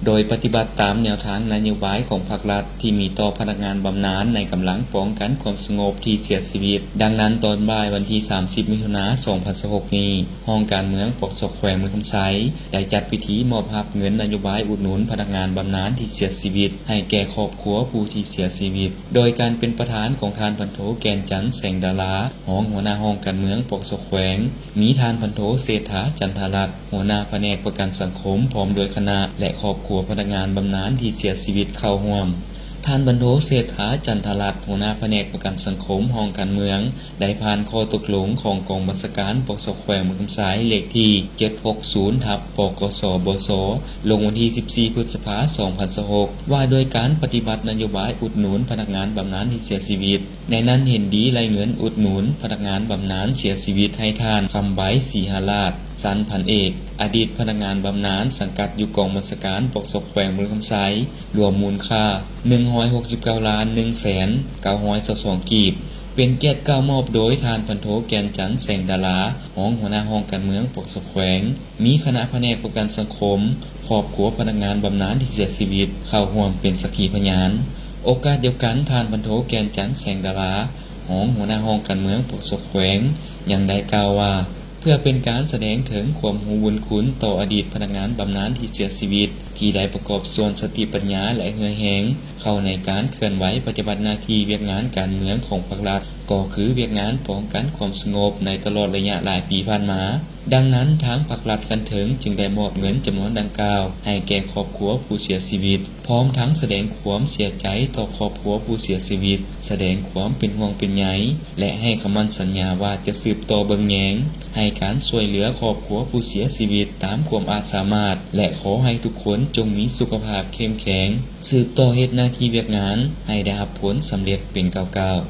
โดยปฏิบัติตามแนวทางนโยบายของภาครัฐที่มีต่อพนักงานบำนาญในกำลังป้องกันความสงบที่เสียชีวิตดังนั้นตอนบ่ายวันที่30มิถุนายน2026นี้ห้องการเมืองปกสแขวงเมืองคำไสได้จัดพิธีมอบรับเงินนโยบายอุดหนุนพนักงานบำนาญที่เสียชีวิตให้แก่ครอบครัวผู้ที่เสียชีวิตโดยการเป็นประธานของท่านพันโทแกนจันทร์แสงดารารองหัวหน้าห้องการเมืองปกสแขวงมีท่านพันโทเศรษฐาจันทรัตน์หัวหน้าแผนกประกันสังคมพร้อมโดยคณะและครอบครัวพนักงานบำนาญที่เสียชีวิตเข้าร่วมท่านบรรโทเศรษฐาจันทรัตน์หัวหน้าแผนกประกันสังคมห้องการเมืองได้ผ่านข้อตกลงของกองบัญชาการปกสแขวงเมืองคำไสเลขที่760/ปกสบสลงวันที่14พฤษภาคม2026ว่าโดยการปฏิบัตินโยบายอุดหนุนพนักงานบำนาญที่เสียชีวิตในนั้นเห็นดีรายเงินอุดหนุนพนักงานบำนาญเสียชีวิตให้ท่านคำใบศรีหราชสันพันเอกอดีตพนักงานบำนาญสังกัดอยู่กองบัญชาการปกสแขวงเมืองคำไสรวมมูลค่า169,100,922 กีบเป็นเกียรติกล่าวมอบโดยท่านพันโทแกนจันทร์แสงดารารองหัวหน้าห้องการเมืองปกสแขวงมีคณะแผนกประกันสังคมครอบครัวพนักงานบำนาญที่เสียชีวิตเข้าร่วมเป็นสักขีพยานโอกาสเดียวกันท่านพันโทแกนจันทร์แสงดารารองหัวหน้าห้องการเมืองปกสแขวงยังได้กล่าวว่าเพื่อเป็นการแสดงถึงความรู้บุญคุณต่ออดีตพนักงานบำนาญที่เสียชีวิตที่ได้ประกอบส่วนสติปัญญาและเหือแหงเข้าในการเคลื่อนไหวปฏิบัติหน้าที่เวียกงานการเมืองของภาครัฐก็คือเวียกงานป้องกันความสงบในตลอดระยะหลายปีผ่านมาดังนั้นทางภาครัฐกันถึงจึงได้มอบเงินจำนวนดังกล่าวให้แก่ครอบครัวผู้เสียชีวิตพร้อมทั้งแสดงความเสียใจต่อครอบครัวผู้เสียชีวิตแสดงความเป็นห่วงเป็นใยและให้คำมั่นสัญญาว่าจะสืบต่อเบิ่งแยงให้การช่วยเหลือครอบครัวผู้เสียชีวิตตามความอาจสามารถและขอให้ทุกคนจงมีสุขภาพเข้มแข็งสืบต่อเฮ็ดหน้าที่เวียกงานให้ได้รับผลสำเร็จเป็นก้าว